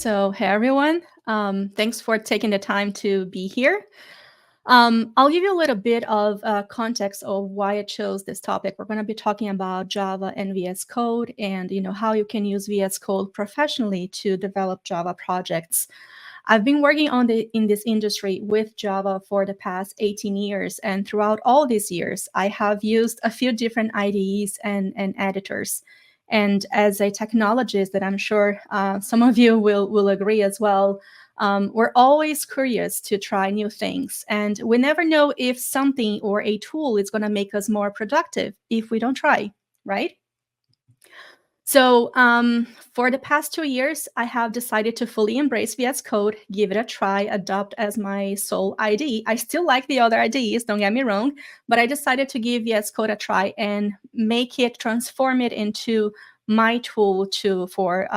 Hey everyone. Thanks for taking the time to be here. I'll give you a little bit of context of why I chose this topic. We're going to be talking about Java and VS Code, and how you can use VS Code professionally to develop Java projects. I've been working in this industry with Java for the past 18 years, and throughout all these years, I have used a few different IDEs and editors. And as a technologist, that I'm sure some of you will agree as well, we're always curious to try new things. And we never know if something or a tool is going to make us more productive if we don't try, right? So for the past 2 years, I have decided to fully embrace VS Code, give it a try, adopt as my sole IDE. I still like the other IDEs, don't get me wrong, but I decided to give VS Code a try and transform it into my tool for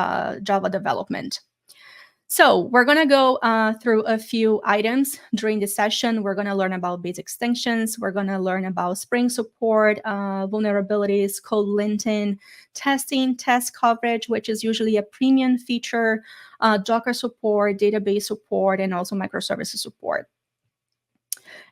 Java development. So we're going to go through a few items during this session. We're going to learn about basic extensions. We're going to learn about Spring support, vulnerabilities, code linting, testing, test coverage, which is usually a premium feature, Docker support, database support, and also microservices support.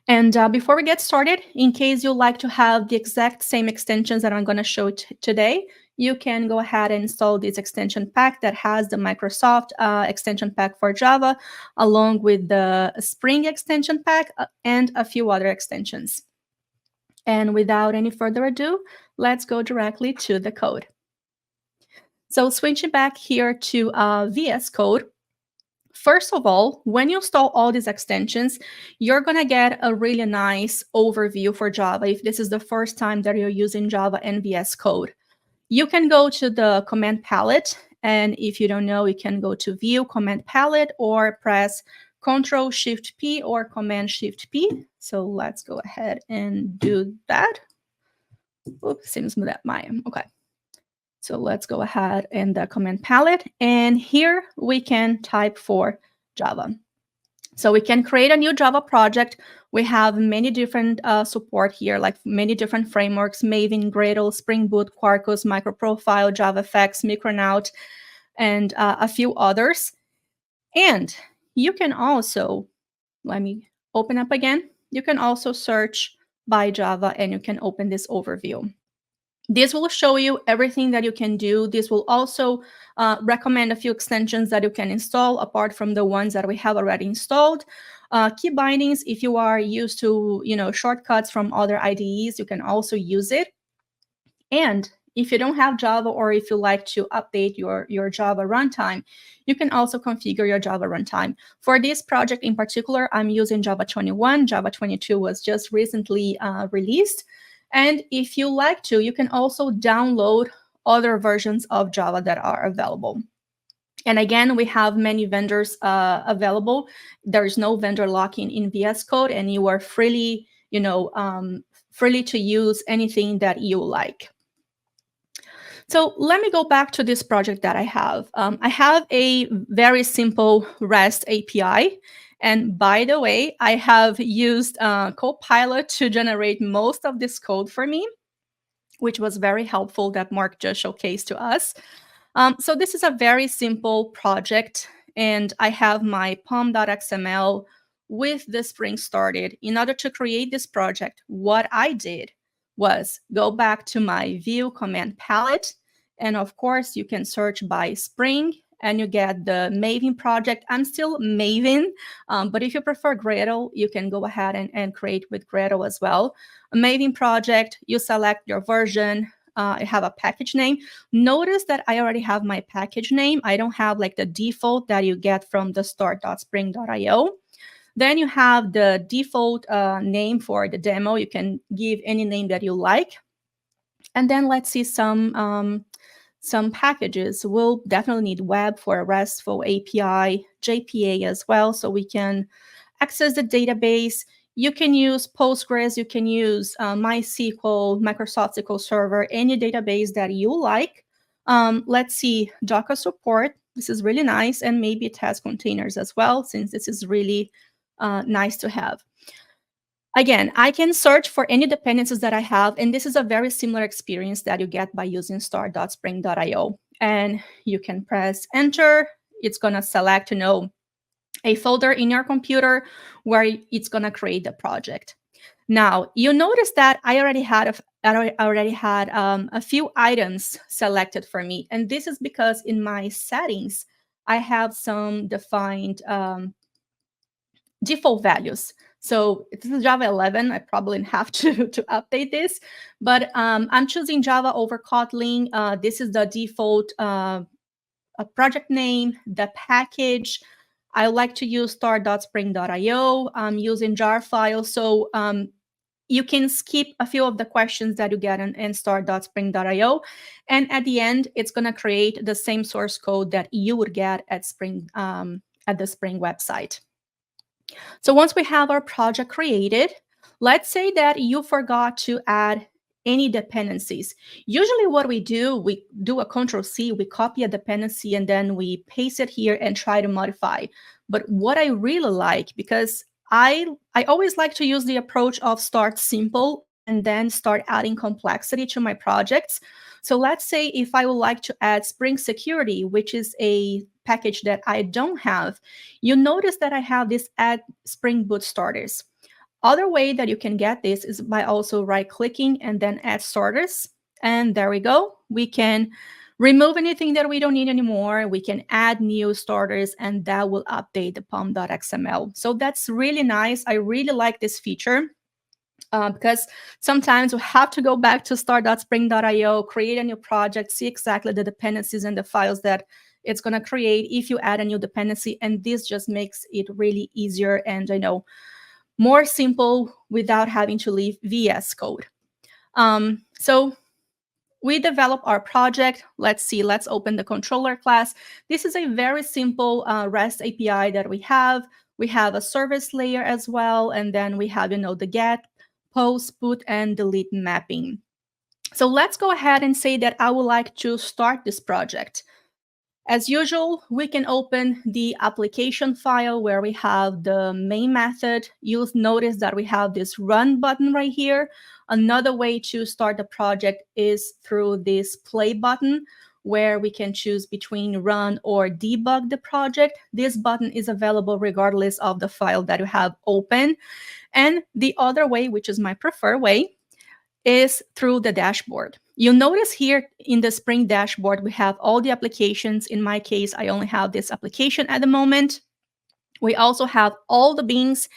And before we get started, in case you like to have the exact same extensions that I'm going to show today, you can go ahead and install this extension pack that has the Microsoft extension pack for Java, along with the Spring extension pack and a few other extensions. And without any further ado, let's go directly to the code. So switching back here to VS Code, first of all, when you install all these extensions, you're going to get a really nice overview for Java if this is the first time that you're using Java and VS Code. You can go to the command palette, and if you don't know, you can go to View, Command Palette, or press Ctrl-Shift-P or Command-Shift-P. So let's go ahead and do that. Oops, seems that okay. So let's go ahead and the command palette, and here we can type for Java. So we can create a new Java project. We have many different support here, like many different frameworks: Maven, Gradle, Spring Boot, Quarkus, MicroProfile, JavaFX, Micronaut, and a few others. And you can also, let me open up again. You can also search by Java, and you can open this overview. This will show you everything that you can do. This will also recommend a few extensions that you can install apart from the ones that we have already installed. Key bindings, if you are used to shortcuts from other IDEs, you can also use it. And if you don't have Java, or if you like to update your Java runtime, you can also configure your Java runtime. For this project in particular, I'm using Java 21. Java 22 was just recently released. And if you like to, you can also download other versions of Java that are available. And again, we have many vendors available. There is no vendor lock-in in VS Code, and you are freely to use anything that you like. So let me go back to this project that I have. I have a very simple REST API. And by the way, I have used Copilot to generate most of this code for me, which was very helpful, that Mark just showcased to us. So this is a very simple project, and I have my pom.xml with the Spring started. In order to create this project, what I did was go back to my View command palette, and of course, you can search by Spring, and you get the Maven project. I'm still Maven, but if you prefer Gradle, you can go ahead and create with Gradle as well. A Maven project, you select your version. I have a package name. Notice that I already have my package name. I don't have like the default that you get from the start.spring.io. Then you have the default name for the demo. You can give any name that you like. And then let's see some packages. We'll definitely need web for a RESTful API, JPA as well, so we can access the database. You can use Postgres, you can use MySQL, Microsoft SQL Server, any database that you like. Let's see, Docker support. This is really nice, and maybe test containers as well, since this is really nice to have. Again, I can search for any dependencies that I have, and this is a very similar experience that you get by using start.spring.io. And you can press enter, it's going to select, a folder in your computer where it's going to create the project. Now, you notice that I already had a few items selected for me. And this is because in my settings, I have some defined default values. So this is Java 11. I probably have to update this, but I'm choosing Java over Kotlin. This is the default project name, the package. I like to use start.spring.io. I'm using jar files. So you can skip a few of the questions that you get in start.spring.io. And at the end, it's going to create the same source code that you would get at Spring at the Spring website. So once we have our project created, let's say that you forgot to add any dependencies. Usually what we do a Control-C, we copy a dependency, and then we paste it here and try to modify. But what I really like, because I always like to use the approach of start simple and then start adding complexity to my projects. So let's say if I would like to add Spring Security, which is a package that I don't have, you notice that I have this add Spring Boot starters. Other way that you can get this is by also right-clicking and then add starters. And there we go. We can remove anything that we don't need anymore. We can add new starters, and that will update the pom.xml. So that's really nice. I really like this feature. Because sometimes we have to go back to start.spring.io, create a new project, see exactly the dependencies and the files that it's going to create if you add a new dependency. And this just makes it really easier and more simple without having to leave VS Code. So we develop our project. Let's see, let's open the controller class. This is a very simple REST API that we have. We have a service layer as well. And then we have, the get, post, put, and delete mapping. So let's go ahead and say that I would like to start this project. As usual, we can open the application file where we have the main method. You'll notice that we have this run button right here. Another way to start the project is through this play button, where we can choose between run or debug the project. This button is available regardless of the file that you have open. And the other way, which is my preferred way, is through the dashboard. You'll notice here in the Spring dashboard, we have all the applications. In my case, I only have this application at the moment. We also have all the beans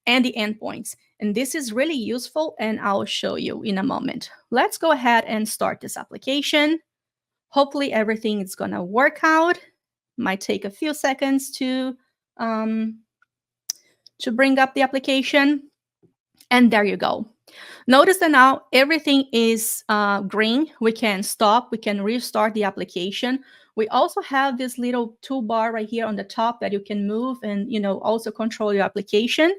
and the endpoints. And this is really useful, and I'll show you in a moment. Let's go ahead and start this application. Hopefully everything is going to work out. Might take a few seconds to bring up the application. And there you go. Notice that now everything is green. We can stop. We can restart the application. We also have this little toolbar right here on the top that you can move and also control your application.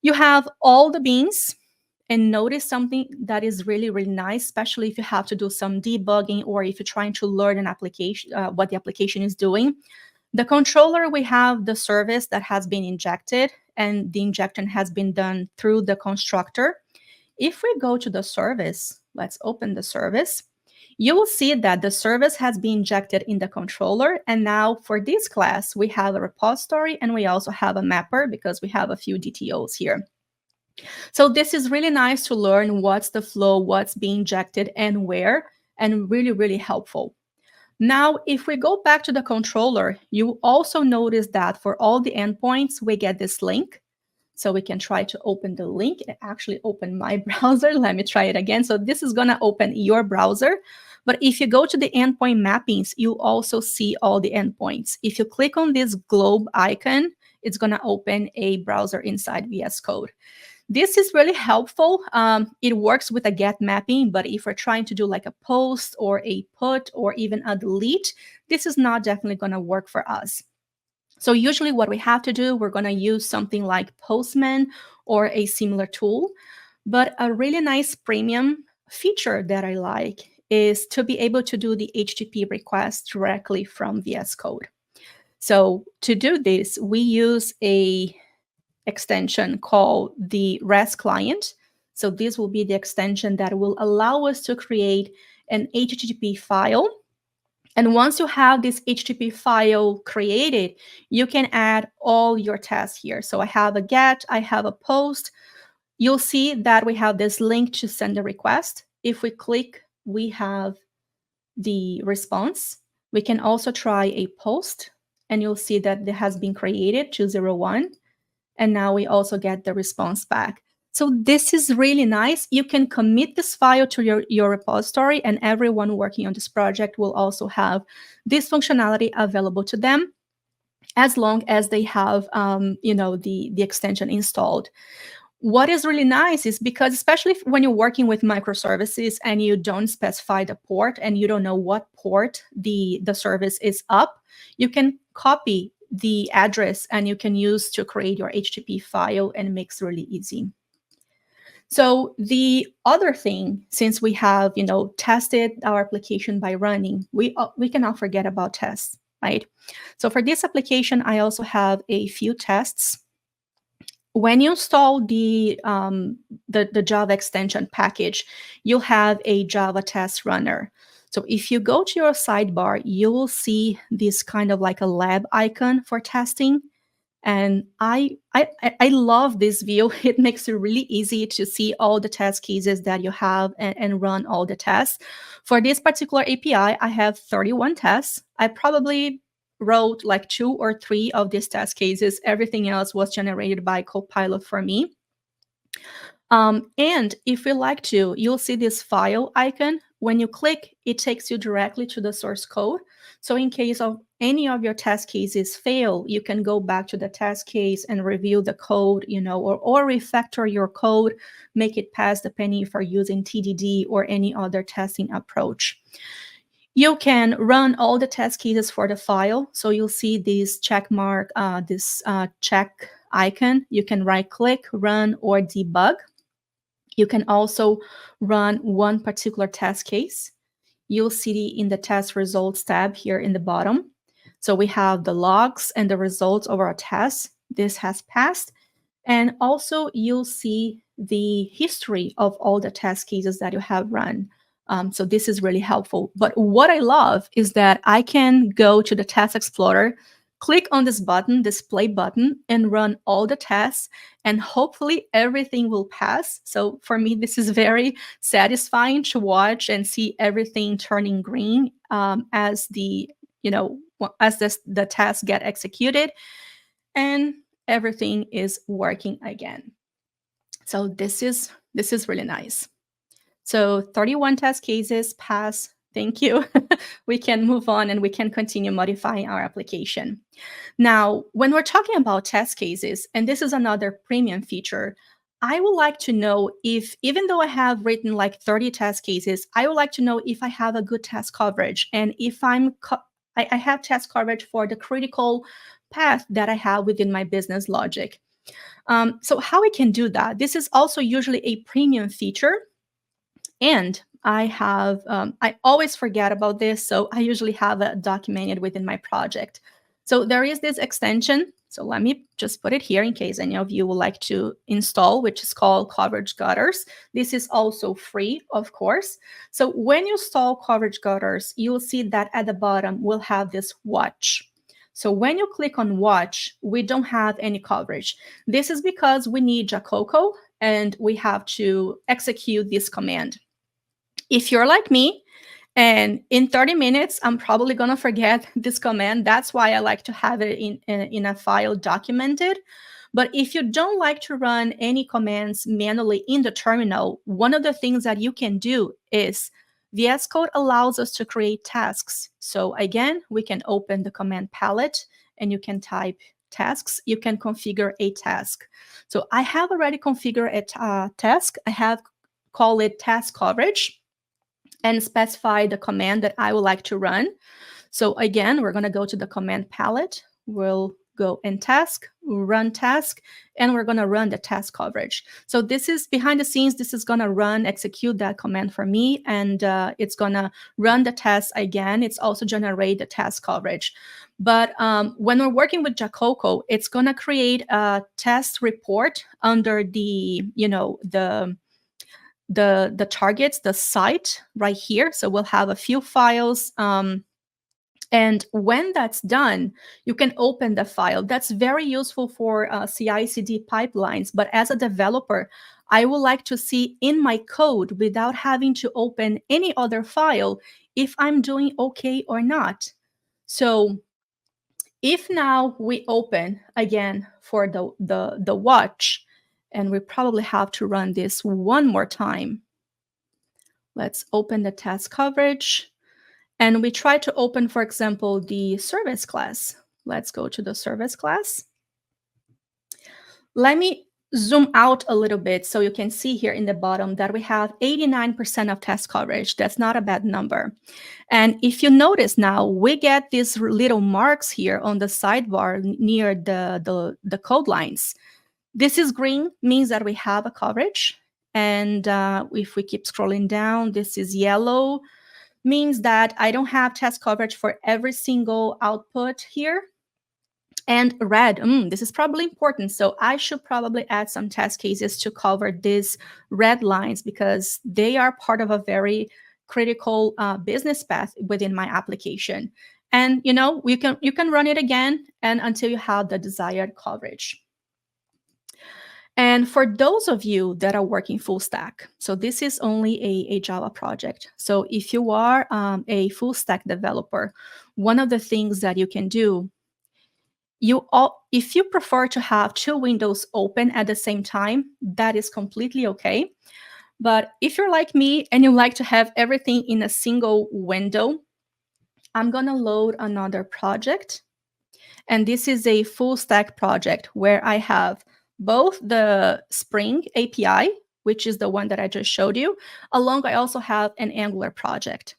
You have all the beans. And notice something that is really, really nice, especially if you have to do some debugging or if you're trying to learn an application, what the application is doing. The controller, we have the service that has been injected, and the injection has been done through the constructor. If we go to the service, let's open the service, you will see that the service has been injected in the controller. And now for this class, we have a repository and we also have a mapper because we have a few DTOs here. So this is really nice to learn what's the flow, what's being injected and where, and really, really helpful. Now, if we go back to the controller, you also notice that for all the endpoints, we get this link. So we can try to open the link. It actually opened my browser. Let me try it again. So this is going to open your browser. But if you go to the endpoint mappings, you also see all the endpoints. If you click on this globe icon, it's going to open a browser inside VS Code. This is really helpful. It works with a get mapping, but if we're trying to do like a post or a put or even a delete, this is not definitely going to work for us. So usually what we have to do, we're going to use something like Postman or a similar tool. But a really nice premium feature that I like is to be able to do the HTTP request directly from VS Code. So to do this, we use a extension called the REST client. So this will be the extension that will allow us to create an HTTP file. And once you have this HTTP file created, you can add all your tests here. So I have a get, I have a post. You'll see that we have this link to send a request. If we click, we have the response. We can also try a post, and you'll see that it has been created, 201. And now we also get the response back. So this is really nice. You can commit this file to your repository, and everyone working on this project will also have this functionality available to them, as long as they have the extension installed. What is really nice is because, especially when you're working with microservices and you don't specify the port and you don't know what port the service is up, you can copy the address and you can use to create your HTTP file, and it makes it really easy. So the other thing, since we have tested our application by running, we cannot forget about tests, right? So for this application, I also have a few tests. When you install the Java extension package, you'll have a Java test runner. So if you go to your sidebar, you will see this kind of like a lab icon for testing. And I love this view. It makes it really easy to see all the test cases that you have and run all the tests. For this particular API, I have 31 tests. I probably wrote like 2 or 3 of these test cases. Everything else was generated by Copilot for me. And if you like to, you'll see this file icon. When you click, it takes you directly to the source code. So in case of any of your test cases fail, you can go back to the test case and review the code, or refactor your code, make it pass depending if you're using TDD or any other testing approach. You can run all the test cases for the file. So you'll see this check mark, this check icon. You can right click, run, or debug. You can also run one particular test case. You'll see in the test results tab here in the bottom. So we have the logs and the results of our test. This has passed. And also you'll see the history of all the test cases that you have run. So this is really helpful. But what I love is that I can go to the Test Explorer, click on this button, this play button, and run all the tests, and hopefully everything will pass. So for me, this is very satisfying to watch and see everything turning green as the tests get executed, and everything is working again. So this is really nice. So 31 test cases pass. Thank you. We can move on and we can continue modifying our application. Now, when we're talking about test cases, and this is another premium feature, I would like to know if, even though I have written like 30 test cases, I would like to know if I have a good test coverage, and if I have test coverage for the critical path that I have within my business logic. So how we can do that? This is also usually a premium feature. And I always forget about this, so I usually have it documented within my project. So there is this extension. So let me just put it here in case any of you would like to install, which is called Coverage Gutters. This is also free, of course. So when you install Coverage Gutters, you will see that at the bottom we'll have this watch. So when you click on watch, we don't have any coverage. This is because we need Jacoco and we have to execute this command. If you're like me, and in 30 minutes, I'm probably going to forget this command. That's why I like to have it in a file documented. But if you don't like to run any commands manually in the terminal, one of the things that you can do is VS Code allows us to create tasks. So again, we can open the command palette and you can type tasks. You can configure a task. So I have already configured a task. I have called it task coverage, and specify the command that I would like to run. So again, we're going to go to the command palette. We'll go in task, run task, and we're going to run the task coverage. So this is behind the scenes. This is going to execute that command for me, and it's going to run the test again. It's also generate the task coverage. But when we're working with Jacoco, it's going to create a test report under the targets, the site right here. So we'll have a few files And when that's done, you can open the file. That's very useful for CI/CD pipelines. But as a developer, I would like to see in my code without having to open any other file if I'm doing okay or not. So if now we open again for the watch, and we probably have to run this one more time. Let's open the test coverage. And we try to open, for example, the service class. Let's go to the service class. Let me zoom out a little bit so you can see here in the bottom that we have 89% of test coverage. That's not a bad number. And if you notice now, we get these little marks here on the sidebar near the code lines. This is green, means that we have a coverage. And if we keep scrolling down, this is yellow, means that I don't have test coverage for every single output here. And red, this is probably important. So I should probably add some test cases to cover these red lines because they are part of a very critical business path within my application. And you can run it again and until you have the desired coverage. And for those of you that are working full stack, so this is only a Java project. So if you are a full stack developer, one of the things that you can do, if you prefer to have two windows open at the same time, that is completely okay. But if you're like me and you like to have everything in a single window, I'm going to load another project. And this is a full stack project where I have both the Spring API, which is the one that I just showed you, along I also have an Angular project.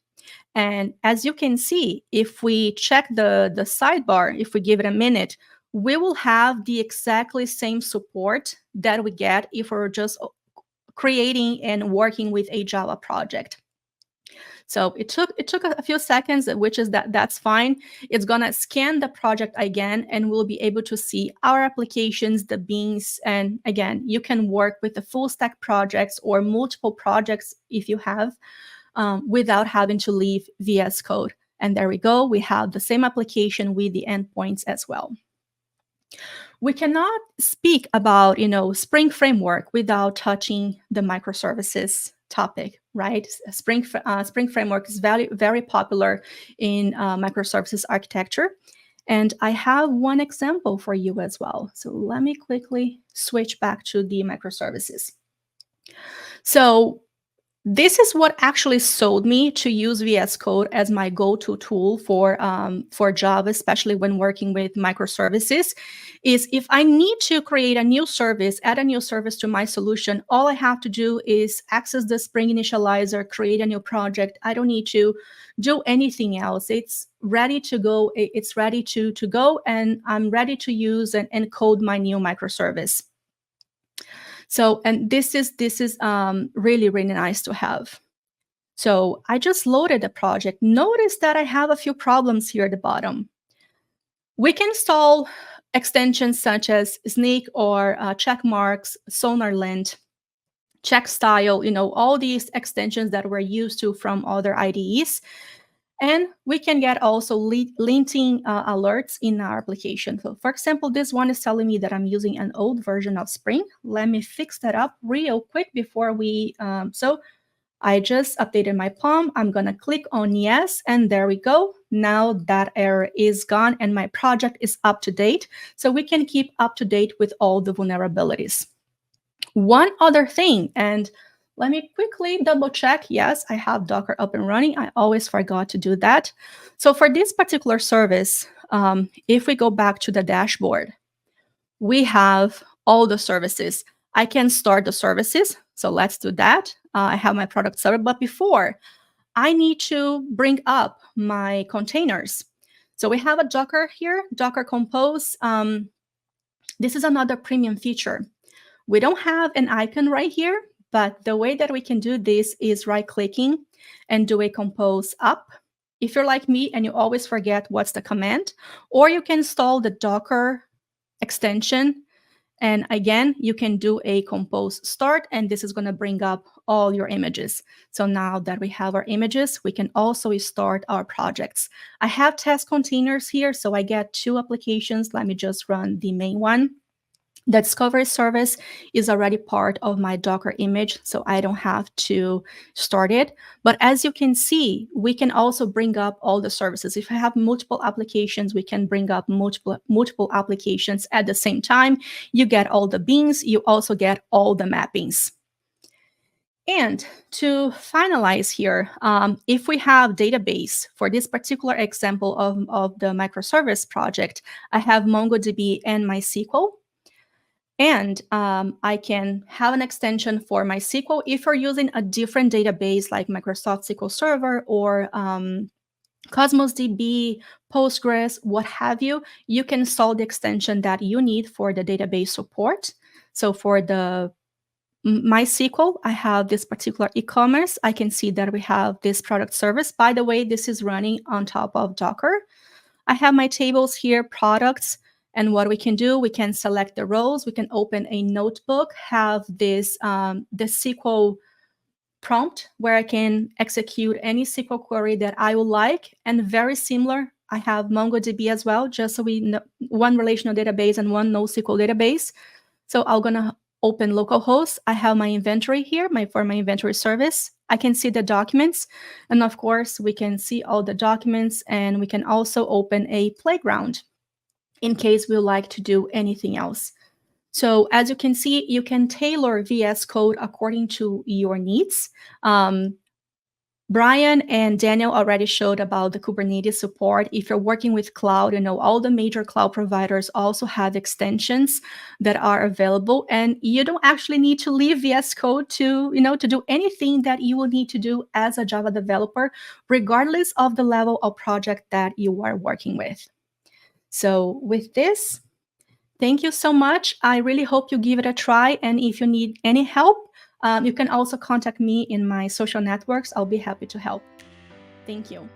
And as you can see, if we check the sidebar, if we give it a minute, we will have the exactly same support that we get if we're just creating and working with a Java project. So it took a few seconds, which is that's fine. It's gonna scan the project again, and we'll be able to see our applications, the beans, and again, you can work with the full stack projects or multiple projects if you have, without having to leave VS Code. And there we go. We have the same application with the endpoints as well. We cannot speak about, Spring Framework without touching the microservices topic, right? Spring Framework is very, very popular in microservices architecture. And I have one example for you as well. So let me quickly switch back to the microservices. So this is what actually sold me to use VS Code as my go-to tool for Java, especially when working with microservices, is if I need to create a new service, add a new service to my solution, all I have to do is access the Spring initializer, create a new project. I don't need to do anything else. It's ready to go. It's ready to go, and I'm ready to use and encode my new microservice. So, and this is really, really nice to have. So I just loaded the project. Notice that I have a few problems here at the bottom. We can install extensions such as Sneak or check marks, sonar lint, check style, all these extensions that we're used to from other IDEs. And we can get also linting alerts in our application. So for example, this one is telling me that I'm using an old version of Spring. Let me fix that up real quick before we, so I just updated my POM. I'm gonna click on yes, and there we go. Now that error is gone and my project is up to date. So we can keep up to date with all the vulnerabilities. One other thing, and let me quickly double check. Yes, I have Docker up and running. I always forgot to do that. So for this particular service, if we go back to the dashboard, we have all the services. I can start the services. So let's do that. I have my product server, but before, I need to bring up my containers. So we have a Docker here, Docker Compose. This is another premium feature. We don't have an icon right here, but the way that we can do this is right-clicking and do a compose up. If you're like me and you always forget what's the command, or you can install the Docker extension And again, you can do a compose start, and this is going to bring up all your images. So now that we have our images, we can also start our projects. I have test containers here, so I get 2 applications. Let me just run the main one. The discovery service is already part of my Docker image, so I don't have to start it. But as you can see, we can also bring up all the services. If I have multiple applications, we can bring up multiple applications at the same time. You get all the beans, you also get all the mappings. And to finalize here, if we have database, for this particular example of the microservice project, I have MongoDB and MySQL. And I can have an extension for MySQL. If you're using a different database like Microsoft SQL Server or Cosmos DB, Postgres, what have you, you can install the extension that you need for the database support. So for the MySQL, I have this particular e-commerce. I can see that we have this product service. By the way, this is running on top of Docker. I have my tables here, products, and what we can do, we can select the rows, we can open a notebook, have this the SQL prompt where I can execute any SQL query that I would like, and very similar, I have MongoDB as well, just so we know one relational database and one NoSQL database. So I'm gonna open localhost. I have my inventory here, for my inventory service. I can see the documents, and of course, we can see all the documents, and we can also open a playground in case we like to do anything else. So as you can see, you can tailor VS Code according to your needs. Brian and Daniel already showed about the Kubernetes support. If you're working with cloud, all the major cloud providers also have extensions that are available, and you don't actually need to leave VS Code to do anything that you will need to do as a Java developer, regardless of the level of project that you are working with. So with this, thank you so much. I really hope you give it a try, and if you need any help, you can also contact me in my social networks. I'll be happy to help. Thank you.